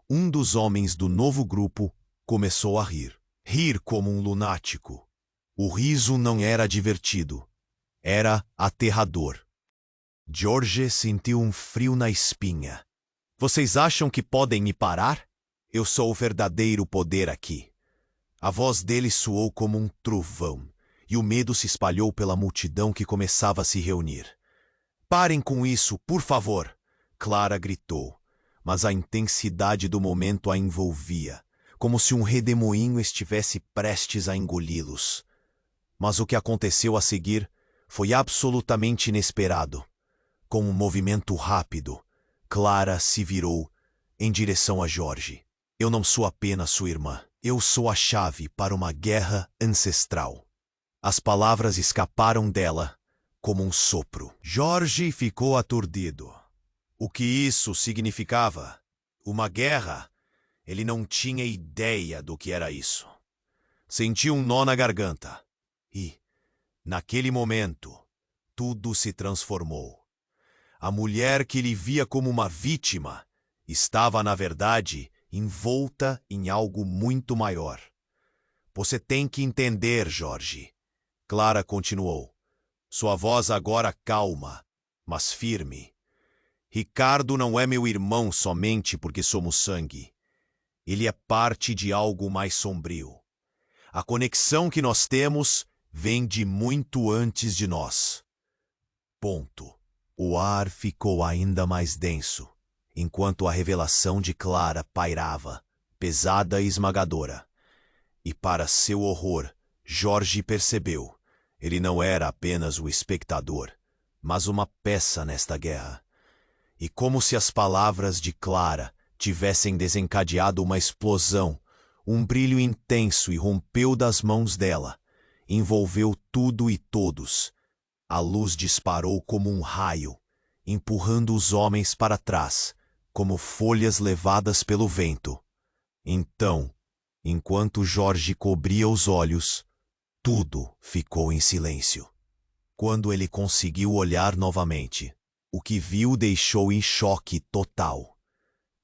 um dos homens do novo grupo começou a rir. Rir como um lunático. O riso não era divertido. Era aterrador. George sentiu um frio na espinha. "Vocês acham que podem me parar? Eu sou o verdadeiro poder aqui." A voz dele soou como um trovão, e o medo se espalhou pela multidão que começava a se reunir. "Parem com isso, por favor!" Clara gritou, mas a intensidade do momento a envolvia, como se um redemoinho estivesse prestes a engoli-los. Mas o que aconteceu a seguir foi absolutamente inesperado. Com um movimento rápido, Clara se virou em direção a George. "Eu não sou apenas sua irmã. Eu sou a chave para uma guerra ancestral." As palavras escaparam dela como um sopro. George ficou aturdido. O que isso significava? Uma guerra? Ele não tinha ideia do que era isso. Sentiu um nó na garganta. E, naquele momento, tudo se transformou. A mulher que ele via como uma vítima estava, na verdade, envolta em algo muito maior. "Você tem que entender, George." Clara continuou, sua voz agora calma, mas firme. Ricardo não é meu irmão somente porque somos sangue. Ele é parte de algo mais sombrio. A conexão que nós temos vem de muito antes de nós. Ponto. O ar ficou ainda mais denso, enquanto a revelação de Clara pairava, pesada e esmagadora. E para seu horror, Jorge percebeu. Ele não era apenas o espectador, mas uma peça nesta guerra. E como se as palavras de Clara tivessem desencadeado uma explosão, um brilho intenso irrompeu das mãos dela, envolveu tudo e todos. A luz disparou como um raio, empurrando os homens para trás, como folhas levadas pelo vento. Então, enquanto Jorge cobria os olhos, tudo ficou em silêncio. Quando ele conseguiu olhar novamente, o que viu o deixou em choque total.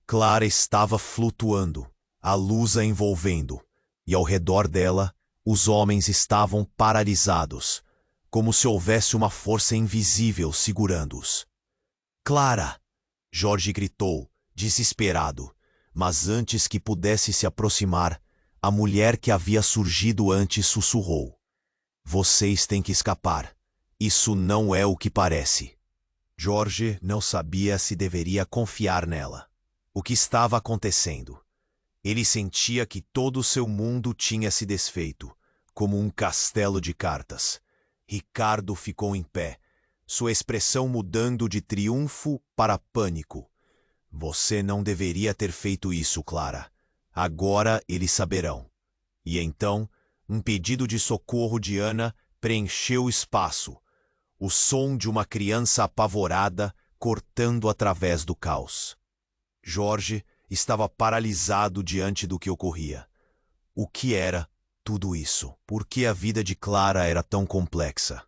Clara estava flutuando, a luz a envolvendo, e ao redor dela, os homens estavam paralisados, como se houvesse uma força invisível segurando-os. Clara! Jorge gritou, desesperado, mas antes que pudesse se aproximar, a mulher que havia surgido antes sussurrou. Vocês têm que escapar. Isso não é o que parece. Jorge não sabia se deveria confiar nela. O que estava acontecendo? Ele sentia que todo o seu mundo tinha se desfeito, como um castelo de cartas. Ricardo ficou em pé, sua expressão mudando de triunfo para pânico. Você não deveria ter feito isso, Clara. Agora eles saberão. E então, um pedido de socorro de Ana preencheu o espaço. O som de uma criança apavorada cortando através do caos. Jorge estava paralisado diante do que ocorria. O que era tudo isso? Por que a vida de Clara era tão complexa?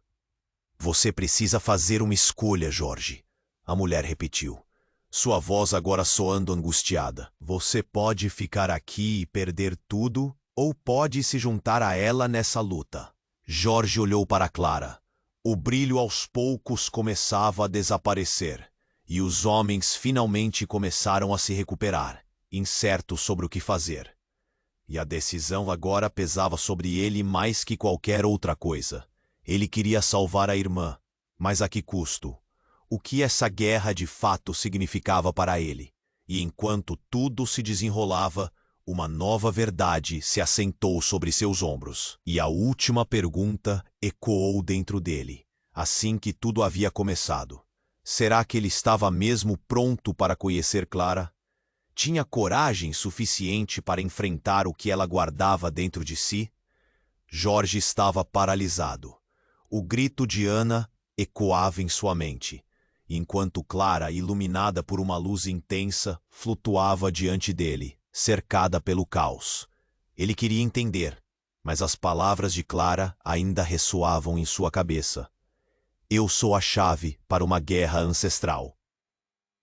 Você precisa fazer uma escolha, Jorge, a mulher repetiu, sua voz agora soando angustiada. Você pode ficar aqui e perder tudo, ou pode se juntar a ela nessa luta. Jorge olhou para Clara. O brilho aos poucos começava a desaparecer, e os homens finalmente começaram a se recuperar, incertos sobre o que fazer. E a decisão agora pesava sobre ele mais que qualquer outra coisa. Ele queria salvar a irmã, mas a que custo? O que essa guerra de fato significava para ele? E enquanto tudo se desenrolava, uma nova verdade se assentou sobre seus ombros. E a última pergunta ecoou dentro dele, assim que tudo havia começado. Será que ele estava mesmo pronto para conhecer Clara? Tinha coragem suficiente para enfrentar o que ela guardava dentro de si? Jorge estava paralisado. O grito de Ana ecoava em sua mente, enquanto Clara, iluminada por uma luz intensa, flutuava diante dele, cercada pelo caos. Ele queria entender, mas as palavras de Clara ainda ressoavam em sua cabeça. Eu sou a chave para uma guerra ancestral.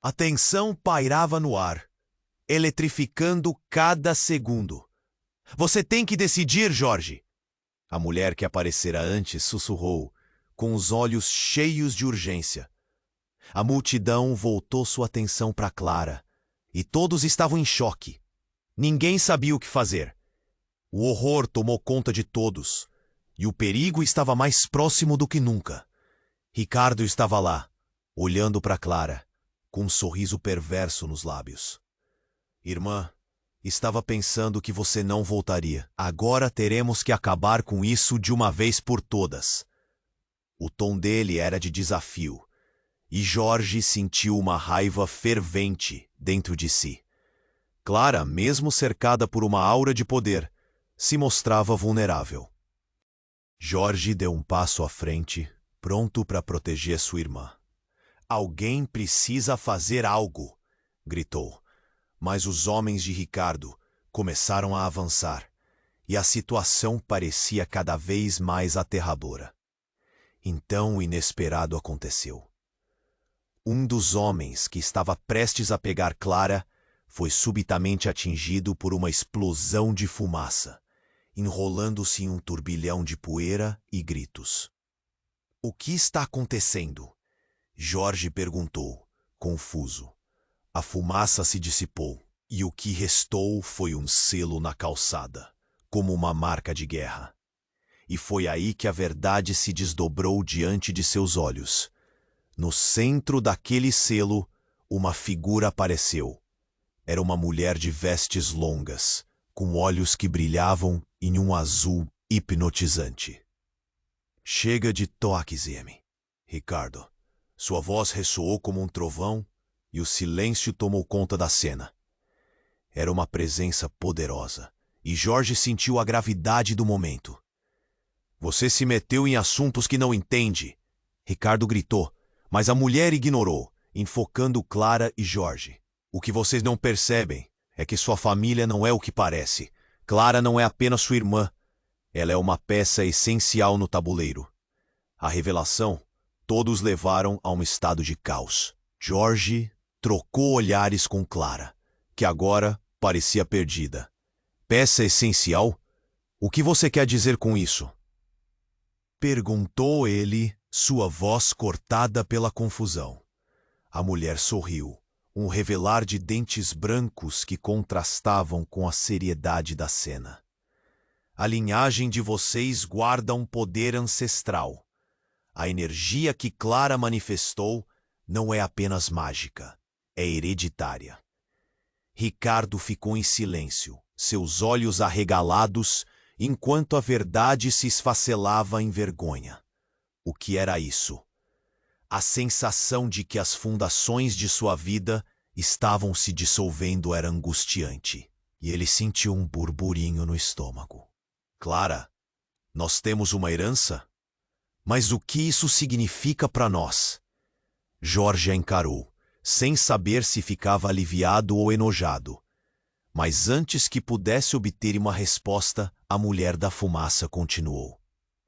A tensão pairava no ar, eletrificando cada segundo. Você tem que decidir, Jorge! A mulher que aparecera antes sussurrou, com os olhos cheios de urgência. A multidão voltou sua atenção para Clara, e todos estavam em choque. Ninguém sabia o que fazer. O horror tomou conta de todos, e o perigo estava mais próximo do que nunca. Ricardo estava lá, olhando para Clara, com um sorriso perverso nos lábios. Irmã, estava pensando que você não voltaria. Agora teremos que acabar com isso de uma vez por todas. O tom dele era de desafio, e Jorge sentiu uma raiva fervente dentro de si. Clara, mesmo cercada por uma aura de poder, se mostrava vulnerável. Jorge deu um passo à frente, pronto para proteger sua irmã. Alguém precisa fazer algo, gritou. Mas os homens de Ricardo começaram a avançar, e a situação parecia cada vez mais aterradora. Então o inesperado aconteceu. Um dos homens que estava prestes a pegar Clara foi subitamente atingido por uma explosão de fumaça, enrolando-se em um turbilhão de poeira e gritos. O que está acontecendo? Jorge perguntou, confuso. A fumaça se dissipou, e o que restou foi um selo na calçada, como uma marca de guerra. E foi aí que a verdade se desdobrou diante de seus olhos. No centro daquele selo, uma figura apareceu. Era uma mulher de vestes longas, com olhos que brilhavam em um azul hipnotizante. Chega de toques, M. Ricardo. Sua voz ressoou como um trovão e o silêncio tomou conta da cena. Era uma presença poderosa, e Jorge sentiu a gravidade do momento. Você se meteu em assuntos que não entende, Ricardo gritou, mas a mulher ignorou, enfocando Clara e Jorge. O que vocês não percebem é que sua família não é o que parece. Clara não é apenas sua irmã. Ela é uma peça essencial no tabuleiro. A revelação, todos levaram a um estado de caos. Jorge trocou olhares com Clara, que agora parecia perdida. Peça essencial? O que você quer dizer com isso? Perguntou ele, sua voz cortada pela confusão. A mulher sorriu, um revelar de dentes brancos que contrastavam com a seriedade da cena. A linhagem de vocês guarda um poder ancestral. A energia que Clara manifestou não é apenas mágica, é hereditária. Ricardo ficou em silêncio, seus olhos arregalados, enquanto a verdade se esfacelava em vergonha. O que era isso? A sensação de que as fundações de sua vida estavam se dissolvendo era angustiante, e ele sentiu um burburinho no estômago. Clara, nós temos uma herança? Mas o que isso significa para nós? Jorge a encarou, sem saber se ficava aliviado ou enojado. Mas antes que pudesse obter uma resposta, a mulher da fumaça continuou.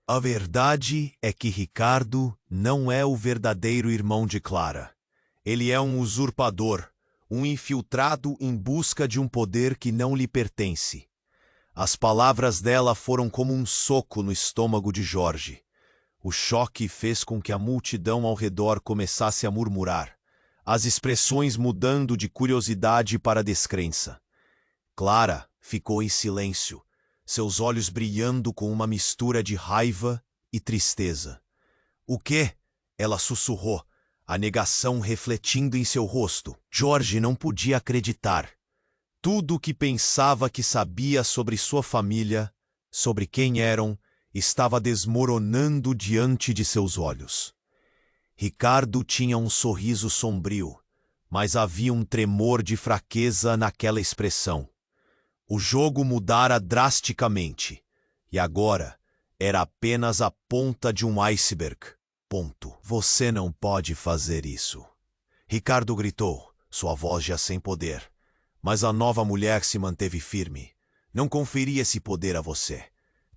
A verdade é que Ricardo não é o verdadeiro irmão de Clara. Ele é um usurpador, um infiltrado em busca de um poder que não lhe pertence. As palavras dela foram como um soco no estômago de Jorge. O choque fez com que a multidão ao redor começasse a murmurar, as expressões mudando de curiosidade para descrença. Clara ficou em silêncio, seus olhos brilhando com uma mistura de raiva e tristeza. O quê? Ela sussurrou, a negação refletindo em seu rosto. Jorge não podia acreditar. Tudo o que pensava que sabia sobre sua família, sobre quem eram, estava desmoronando diante de seus olhos. Ricardo tinha um sorriso sombrio, mas havia um tremor de fraqueza naquela expressão. O jogo mudara drasticamente, e agora era apenas a ponta de um iceberg. Ponto. Você não pode fazer isso. Ricardo gritou, sua voz já sem poder. Mas a nova mulher se manteve firme. Não conferi esse poder a você.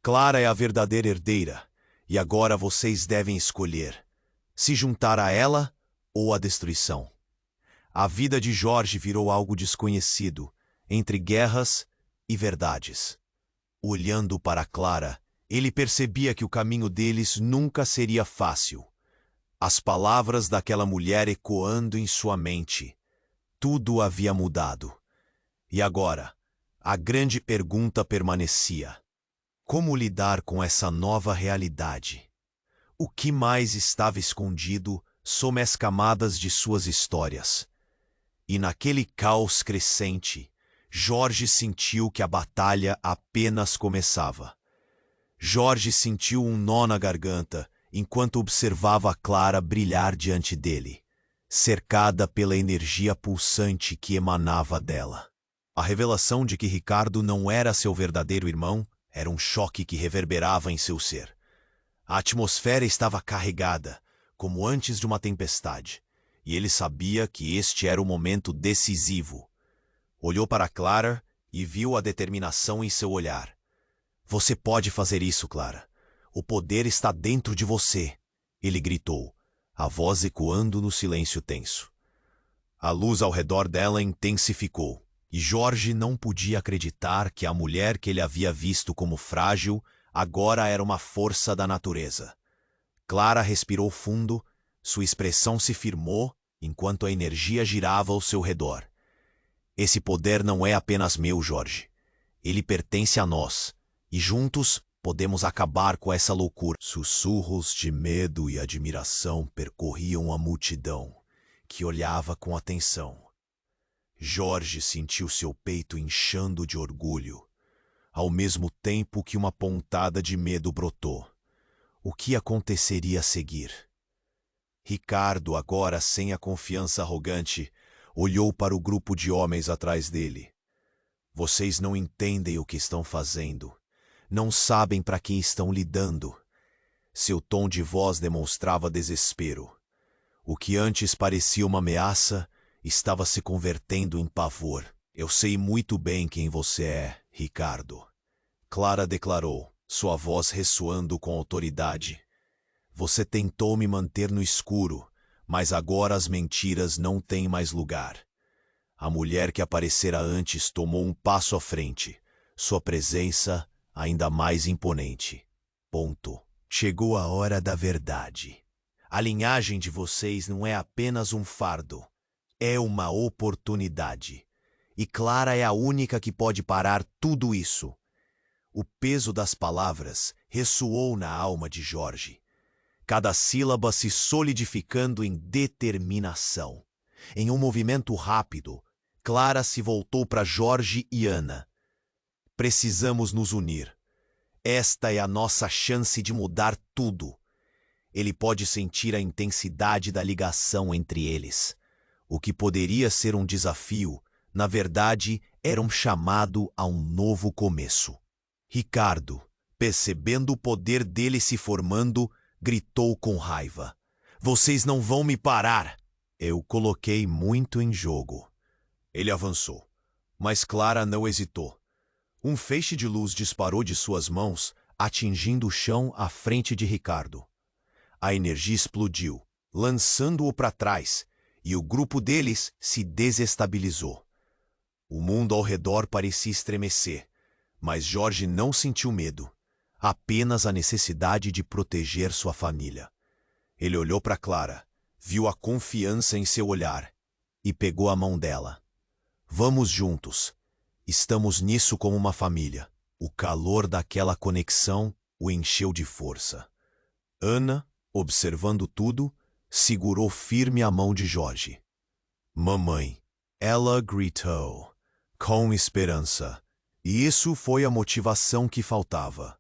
Clara é a verdadeira herdeira, e agora vocês devem escolher se juntar a ela ou à destruição. A vida de Jorge virou algo desconhecido, entre guerras e verdades. Olhando para Clara, ele percebia que o caminho deles nunca seria fácil. As palavras daquela mulher ecoando em sua mente. Tudo havia mudado. E agora, a grande pergunta permanecia. Como lidar com essa nova realidade? O que mais estava escondido sob as camadas de suas histórias? E naquele caos crescente, Jorge sentiu que a batalha apenas começava. Jorge sentiu um nó na garganta enquanto observava a Clara brilhar diante dele, cercada pela energia pulsante que emanava dela. A revelação de que Ricardo não era seu verdadeiro irmão era um choque que reverberava em seu ser. A atmosfera estava carregada, como antes de uma tempestade, e ele sabia que este era o momento decisivo. Olhou para Clara e viu a determinação em seu olhar. Você pode fazer isso, Clara. O poder está dentro de você, ele gritou, a voz ecoando no silêncio tenso. A luz ao redor dela intensificou, e Jorge não podia acreditar que a mulher que ele havia visto como frágil agora era uma força da natureza. Clara respirou fundo, sua expressão se firmou, enquanto a energia girava ao seu redor. Esse poder não é apenas meu, Jorge. Ele pertence a nós, e juntos podemos acabar com essa loucura. Sussurros de medo e admiração percorriam a multidão, que olhava com atenção. Jorge sentiu seu peito inchando de orgulho, ao mesmo tempo que uma pontada de medo brotou. O que aconteceria a seguir? Ricardo, agora sem a confiança arrogante, olhou para o grupo de homens atrás dele. Vocês não entendem o que estão fazendo. Não sabem para quem estão lidando. Seu tom de voz demonstrava desespero. O que antes parecia uma ameaça estava se convertendo em pavor. Eu sei muito bem quem você é, Ricardo. Clara declarou, sua voz ressoando com autoridade. Você tentou me manter no escuro, mas agora as mentiras não têm mais lugar. A mulher que aparecera antes tomou um passo à frente, sua presença ainda mais imponente. Ponto. Chegou a hora da verdade. A linhagem de vocês não é apenas um fardo, é uma oportunidade. E Clara é a única que pode parar tudo isso. O peso das palavras ressoou na alma de Jorge, cada sílaba se solidificando em determinação. Em um movimento rápido, Clara se voltou para Jorge e Ana. Precisamos nos unir. Esta é a nossa chance de mudar tudo. Ele pode sentir a intensidade da ligação entre eles. O que poderia ser um desafio, na verdade, era um chamado a um novo começo. Ricardo, percebendo o poder dele se formando, gritou com raiva. Vocês não vão me parar! Eu coloquei muito em jogo. Ele avançou, mas Clara não hesitou. Um feixe de luz disparou de suas mãos, atingindo o chão à frente de Ricardo. A energia explodiu, lançando-o para trás, e o grupo deles se desestabilizou. O mundo ao redor parecia estremecer, mas Jorge não sentiu medo, apenas a necessidade de proteger sua família. Ele olhou para Clara, viu a confiança em seu olhar e pegou a mão dela. Vamos juntos. Estamos nisso como uma família. O calor daquela conexão o encheu de força. Ana, observando tudo, segurou firme a mão de Jorge. Mamãe, ela gritou, com esperança, e isso foi a motivação que faltava.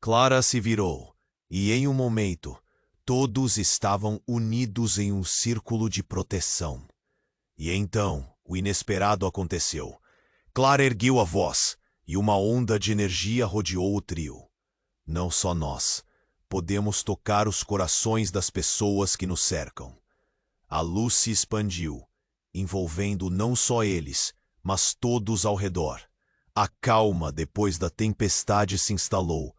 Clara se virou, e em um momento, todos estavam unidos em um círculo de proteção. E então, o inesperado aconteceu. Clara ergueu a voz, e uma onda de energia rodeou o trio. Não só nós podemos tocar os corações das pessoas que nos cercam. A luz se expandiu, envolvendo não só eles, mas todos ao redor. A calma depois da tempestade se instalou,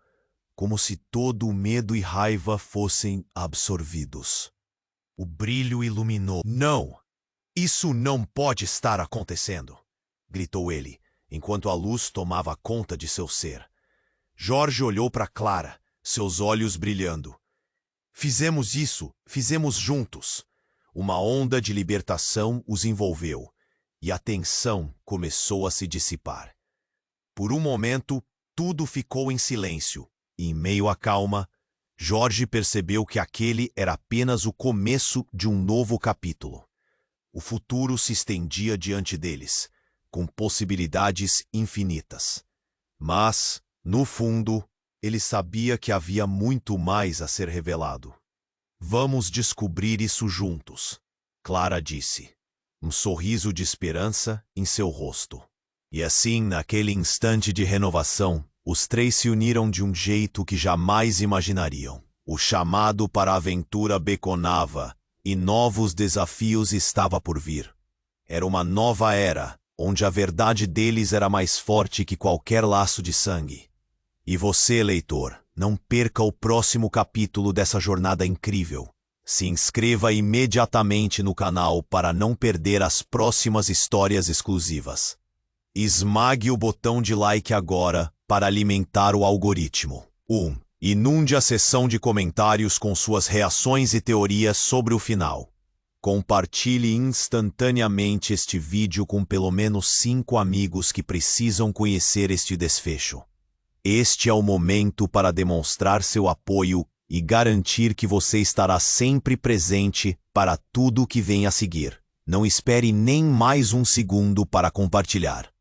como se todo o medo e raiva fossem absorvidos. O brilho iluminou. Não! Isso não pode estar acontecendo! Gritou ele, enquanto a luz tomava conta de seu ser. Jorge olhou para Clara, seus olhos brilhando. Fizemos isso, fizemos juntos. Uma onda de libertação os envolveu, e a tensão começou a se dissipar. Por um momento, tudo ficou em silêncio, e em meio à calma, Jorge percebeu que aquele era apenas o começo de um novo capítulo. O futuro se estendia diante deles, com possibilidades infinitas. Mas, no fundo, ele sabia que havia muito mais a ser revelado. Vamos descobrir isso juntos, Clara disse, um sorriso de esperança em seu rosto. E assim, naquele instante de renovação, os três se uniram de um jeito que jamais imaginariam. O chamado para a aventura beconava, e novos desafios estava por vir. Era uma nova era, onde a verdade deles era mais forte que qualquer laço de sangue. E você, leitor, não perca o próximo capítulo dessa jornada incrível. Se inscreva imediatamente no canal para não perder as próximas histórias exclusivas. Esmague o botão de like agora para alimentar o algoritmo. 1. Inunde a seção de comentários com suas reações e teorias sobre o final. Compartilhe instantaneamente este vídeo com pelo menos 5 amigos que precisam conhecer este desfecho. Este é o momento para demonstrar seu apoio e garantir que você estará sempre presente para tudo o que vem a seguir. Não espere nem mais um segundo para compartilhar.